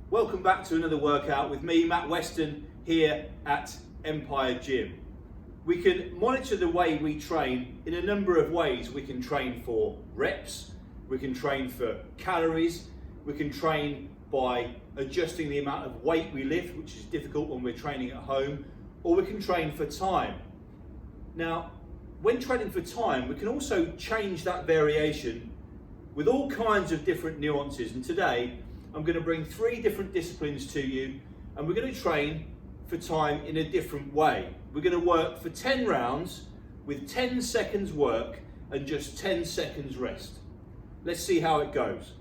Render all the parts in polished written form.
Welcome back to another workout with me, Matt Weston, here at Empire Gym. We can monitor the way we train in a number of ways. We can train for reps, we can train for calories, we can train by adjusting the amount of weight we lift, which is difficult when we're training at home, or we can train for time. Now, when training for time, we can also change that variation with all kinds of different nuances. And today, I'm going to bring 3 different disciplines to you, and we're going to train for time in a different way. We're going to work for 10 rounds with 10 seconds work and just 10 seconds rest. Let's see how it goes.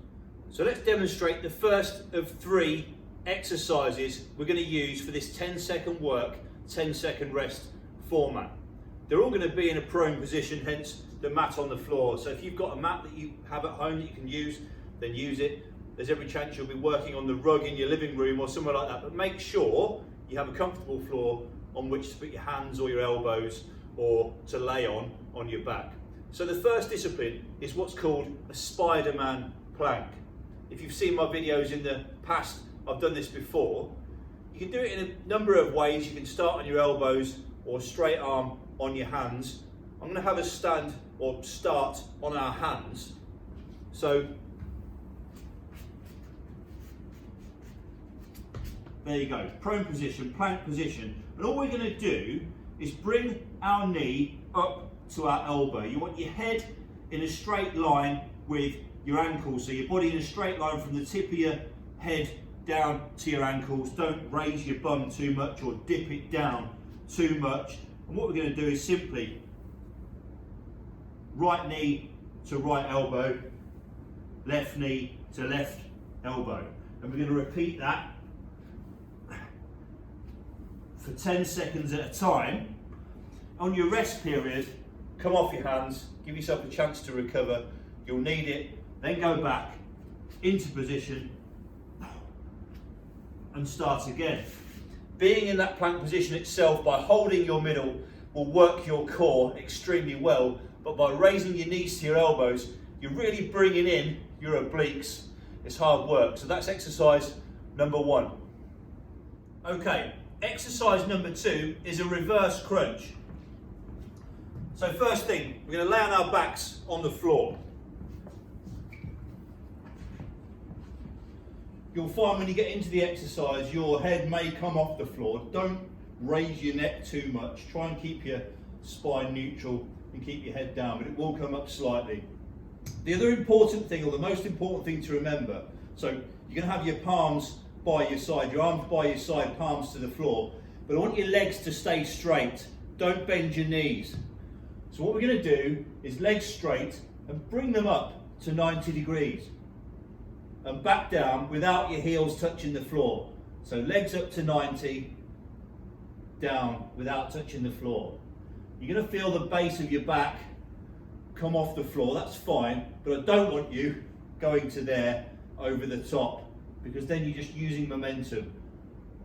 So let's demonstrate the first of 3 exercises we're going to use for this 10-second work, 10-second rest format. They're all going to be in a prone position, hence the mat on the floor. So if you've got a mat that you have at home that you can use, then use it. There's every chance you'll be working on the rug in your living room or somewhere like that, but make sure you have a comfortable floor on which to put your hands or your elbows or to lay on your back. So the first discipline is what's called a Spiderman plank. If you've seen my videos in the past, I've done this before. You can do it in a number of ways. You can start on your elbows or straight arm on your hands. I'm going to have us stand or start on our hands. So there you go, prone position, plank position. And all we're going to do is bring our knee up to our elbow. You want your head in a straight line with your ankles. So your body in a straight line from the tip of your head down to your ankles. Don't raise your bum too much or dip it down too much. And what we're going to do is simply right knee to right elbow, left knee to left elbow. And we're going to repeat that for 10 seconds at a time. On your rest period, come off your hands, give yourself a chance to recover. You'll need it, then go back into position and start again. Being in that plank position itself, by holding your middle, will work your core extremely well, but by raising your knees to your elbows, you're really bringing in your obliques. It's hard work. So that's exercise number 1. Okay. Exercise number 2 is a reverse crunch. So first thing, we're going to lay on our backs on the floor. You'll find when you get into the exercise, your head may come off the floor. Don't raise your neck too much. Try and keep your spine neutral and keep your head down, but it will come up slightly. The other important thing, or the most important thing to remember, so you're going to have your palms by your side, your arms by your side, palms to the floor, but I want your legs to stay straight. Don't bend your knees. So what we're going to do is legs straight and bring them up to 90 degrees and back down without your heels touching the floor. So legs up to 90, down without touching the floor. You're going to feel the base of your back come off the floor, that's fine, but I don't want you going to there over the top, because then you're just using momentum.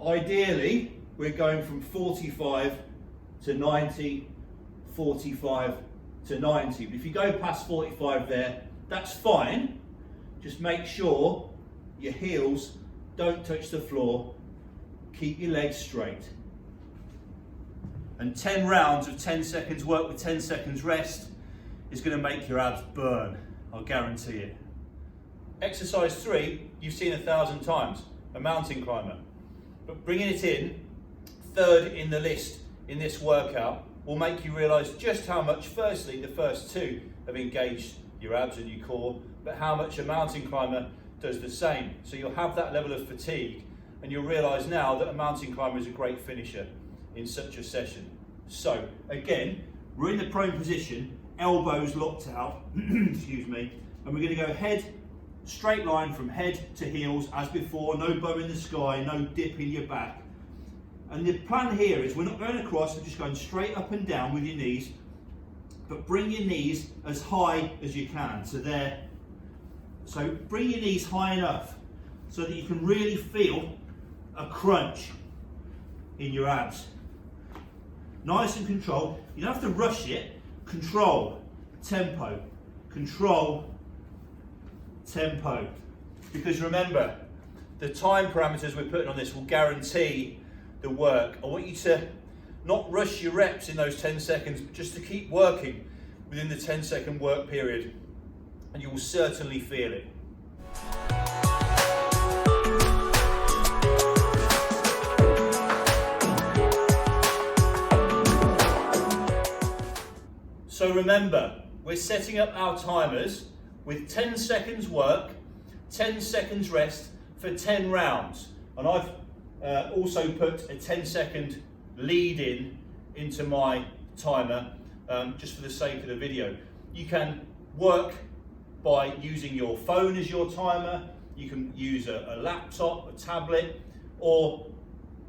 Ideally, we're going from 45 to 90, 45 to 90. But if you go past 45 there, that's fine. Just make sure your heels don't touch the floor. Keep your legs straight. And 10 rounds of 10 seconds work with 10 seconds rest is going to make your abs burn, I'll guarantee it. Exercise 3, you've seen 1,000 times, a mountain climber. But bringing it in, third in the list in this workout, will make you realise just how much, firstly, the first 2 have engaged your abs and your core, but how much a mountain climber does the same. So you'll have that level of fatigue, and you'll realise now that a mountain climber is a great finisher in such a session. So, again, we're in the prone position, elbows locked out, excuse me, and we're going to go head, straight line from head to heels as before, no bow in the sky, no dip in your back. And the plan here is we're not going across, we're just going straight up and down with your knees, but bring your knees as high as you can. So there. So bring your knees high enough so that you can really feel a crunch in your abs. Nice and controlled. You don't have to rush it. Control, tempo, control, tempo. Because remember, the time parameters we're putting on this will guarantee the work. I want you to not rush your reps in those 10 seconds, but just to keep working within the 10-second work period, and you will certainly feel it. So remember, we're setting up our timers with 10 seconds work, 10 seconds rest for 10 rounds. And I've also put a 10-second lead into my timer just for the sake of the video. You can work by using your phone as your timer, you can use a laptop, a tablet, or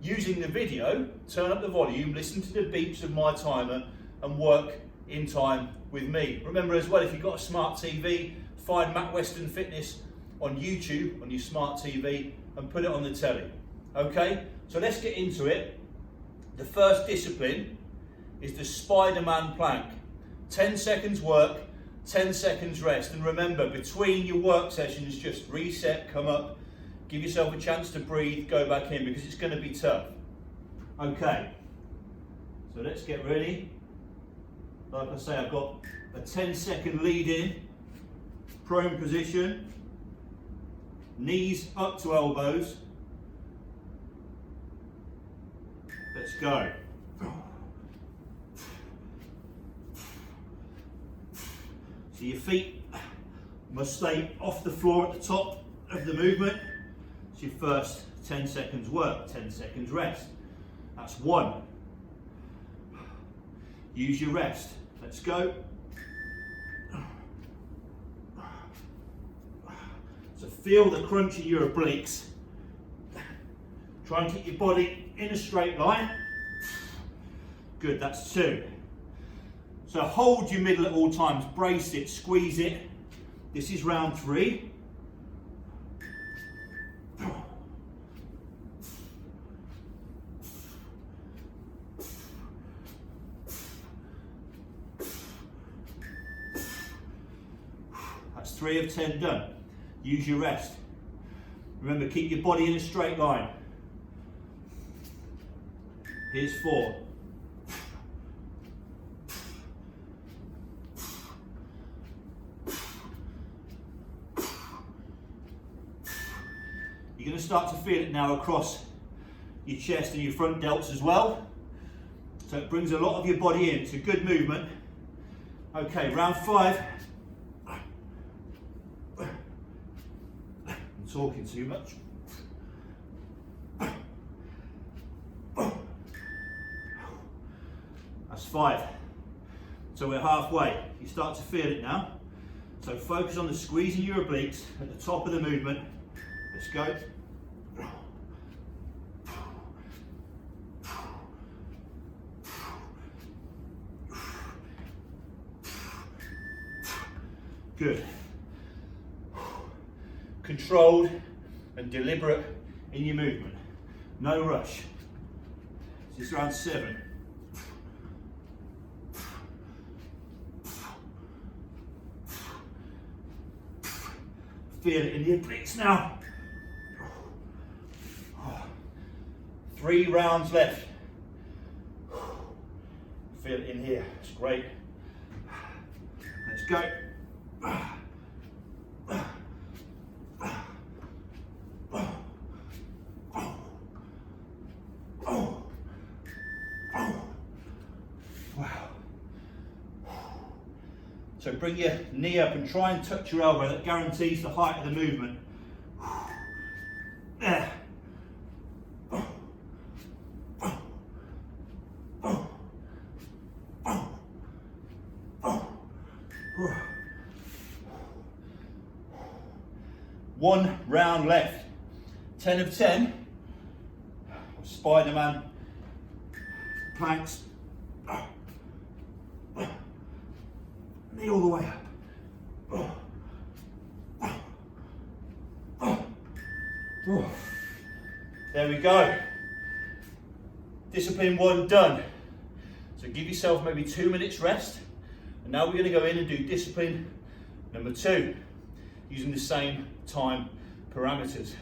using the video, turn up the volume, listen to the beeps of my timer and work in time with me. Remember as well, if you've got a smart TV, find Matt Weston Fitness on YouTube, on your smart TV, and put it on the telly. Okay, so let's get into it. The first discipline is the Spiderman plank. 10 seconds work, 10 seconds rest. And remember, between your work sessions, just reset, come up, give yourself a chance to breathe, go back in, because it's going to be tough. Okay, so let's get ready. Like I say, I've got a 10-second lead in, prone position, knees up to elbows. Let's go. So your feet must stay off the floor at the top of the movement. It's your first 10 seconds work, 10 seconds rest. That's 1. Use your rest. Let's go. So feel the crunch in your obliques. Try and keep your body in a straight line. Good, that's 2. So hold your middle at all times, brace it, squeeze it. This is round 3. That's 3 of 10 done. Use your rest. Remember, keep your body in a straight line. Here's 4. You're going to start to feel it now across your chest and your front delts as well. So it brings a lot of your body in. It's a good movement. Okay, round 5. I'm talking too much. That's 5. So we're halfway. You start to feel it now. So focus on the squeezing your obliques at the top of the movement. Let's go. Good. Controlled and deliberate in your movement. No rush. This is round 7. Feel it in the obliques now. 3 rounds left. Feel it in here. It's great. Let's go. Wow. So bring your knee up and try and touch your elbow. That guarantees the height of the movement. There. 1 round left. 10 of 10. Spiderman planks. Knee all the way up. There we go. Discipline 1 done. So give yourself maybe 2 minutes rest. And now we're going to go in and do discipline number 2, using the same time parameters.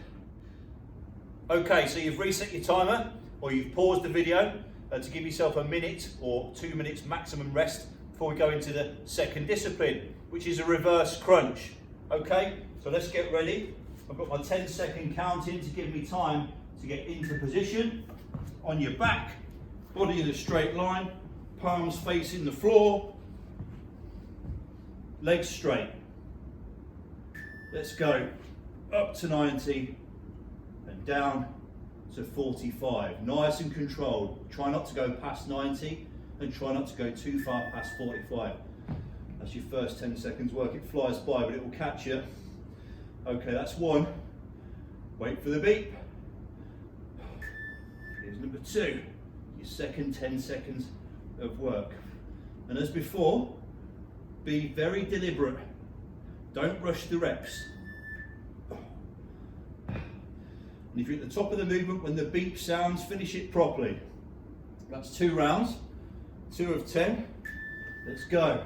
Okay, so you've reset your timer, or you've paused the video to give yourself a minute or 2 minutes maximum rest before we go into the second discipline, which is a reverse crunch. Okay, so let's get ready. I've got my 10-second count in to give me time to get into position. On your back, body in a straight line, palms facing the floor, legs straight. Let's go up to 90 and down to 45. Nice and controlled. Try not to go past 90 and try not to go too far past 45. That's your first 10 seconds work. It flies by, but it will catch you. Okay, that's one. Wait for the beep. Here's number two. Your second 10 seconds of work. And as before, be very deliberate. Don't rush the reps. And if you're at the top of the movement, when the beep sounds, finish it properly. That's 2 rounds, 2 of 10. Let's go.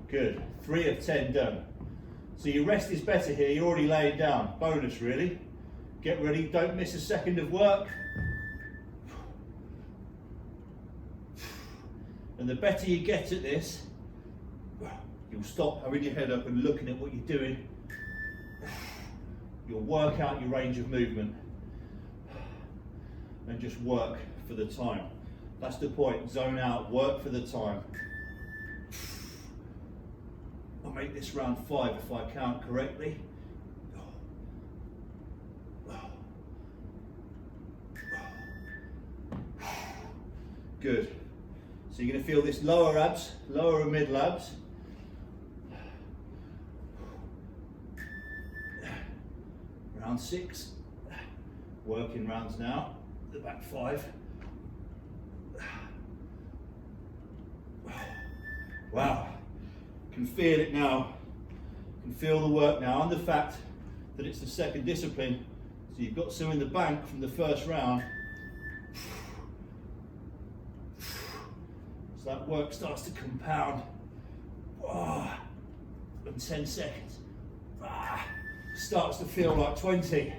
Good, 3 of 10 done. So your rest is better here, you're already laying down. Bonus really. Get ready, don't miss a second of work. And the better you get at this, you'll stop having your head up and looking at what you're doing. You'll work out your range of movement and just work for the time. That's the point, zone out, work for the time. I'll make this round 5 if I count correctly. Good. So you're going to feel this lower abs, lower and mid abs. Round 6. Working rounds now. The back 5. Wow. Can feel it now. Can feel the work now, and the fact that it's the second discipline. So you've got some in the bank from the first round. So that work starts to compound. And 10 seconds. Starts to feel like 20.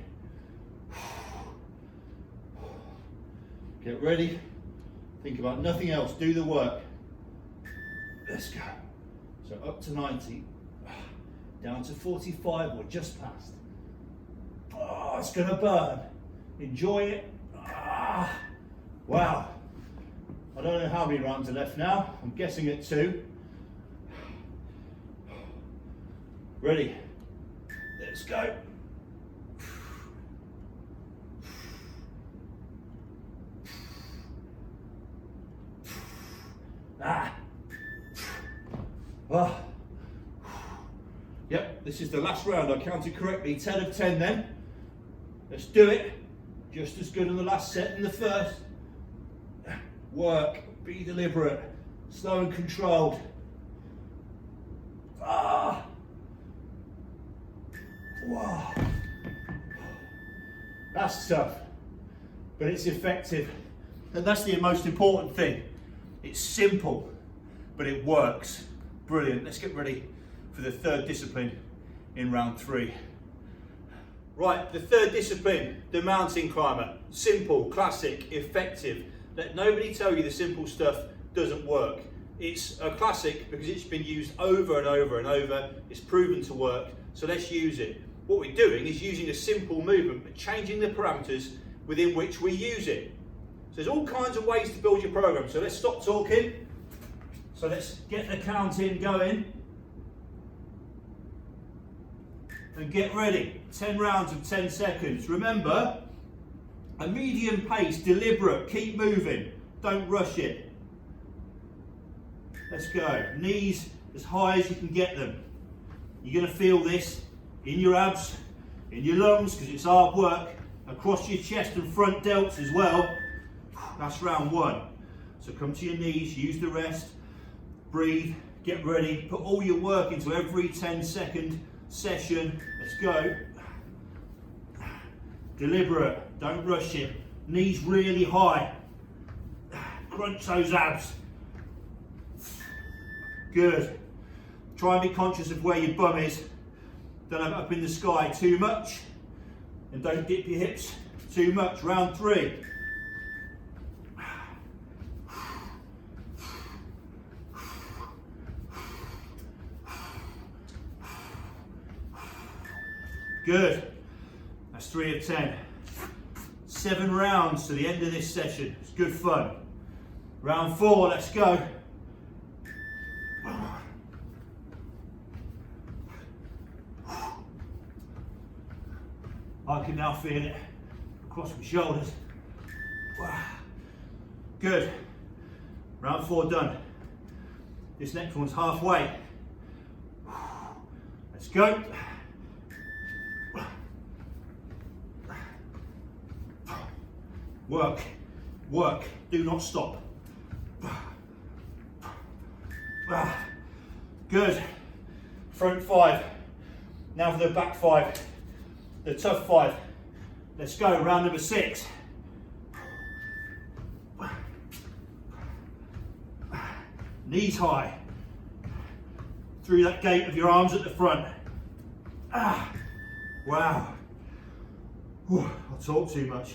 Get ready. Think about nothing else. Do the work. Let's go. So up to 90. Down to 45 or just past. It's going to burn. Enjoy it. Wow. I don't know how many rounds are left now. I'm guessing at 2. Ready? Let's go. Yep, this is the last round. I counted correctly. 10 of 10 then. Let's do it. Just as good on the last set in the first. Work, be deliberate, slow and controlled. Wow. That's tough, but it's effective. And that's the most important thing. It's simple, but it works. Brilliant. Let's get ready for the third discipline in round 3. Right, the third discipline, the mountain climber. Simple, classic, effective. Let nobody tell you the simple stuff doesn't work. It's a classic because it's been used over and over and over. It's proven to work, so let's use it. What we're doing is using a simple movement, but changing the parameters within which we use it. So there's all kinds of ways to build your program. So let's stop talking. So let's get the count in going. And get ready. 10 rounds of 10 seconds. Remember, a medium pace, deliberate, keep moving. Don't rush it. Let's go. Knees as high as you can get them. You're going to feel this in your abs, in your lungs, because it's hard work, across your chest and front delts as well. That's round 1. So come to your knees, use the rest, breathe, get ready, put all your work into every 10-second session. Let's go. Deliberate, don't rush it. Knees really high. Crunch those abs. Good. Try and be conscious of where your bum is. Don't have it up in the sky too much. And don't dip your hips too much. Round 3. Good. That's 3 of 10. 7 rounds to the end of this session. It's good fun. Round 4, let's go. I can now feel it across my shoulders. Good. Round 4 done. This next one's halfway. Let's go. Work, work, do not stop. Good. Front 5. Now for the back 5. The tough 5. Let's go, round number 6. Knees high. Through that gate of your arms at the front. Wow. I talk too much.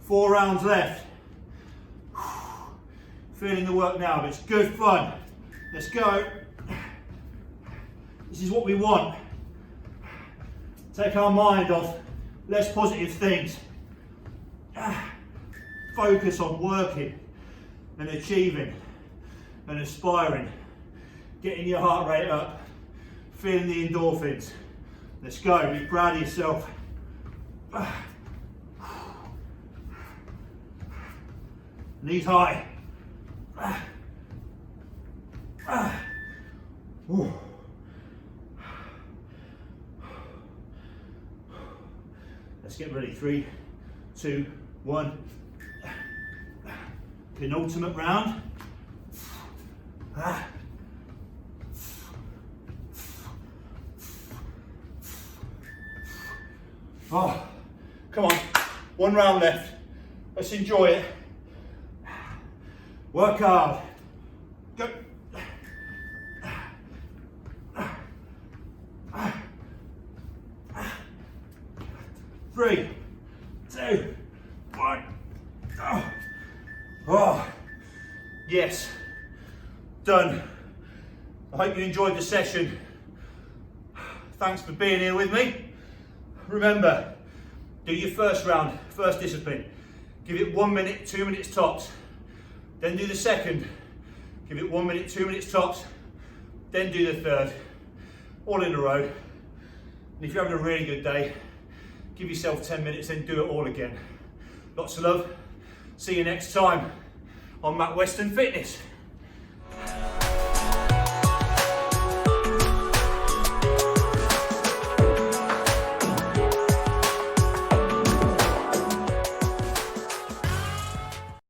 4 rounds left. Feeling the work now, but it's good fun. Let's go. This is what we want. Take our mind off less positive things. Focus on working and achieving and aspiring. Getting your heart rate up. Feeling the endorphins. Let's go. Be proud of yourself. Knees high. Let's get ready. 3, 2, 1. Penultimate round. Oh, come on. 1 round left. Let's enjoy it. Work hard. Go. 3, 2, 1. Oh, yes. Done. I hope you enjoyed the session. Thanks for being here with me. Remember, do your first round, first discipline. Give it 1 minute, 2 minutes tops. Then do the second. Give it 1 minute, 2 minutes tops. Then do the third. All in a row. And if you're having a really good day, give yourself 10 minutes, then do it all again. Lots of love. See you next time on Matt Weston Fitness.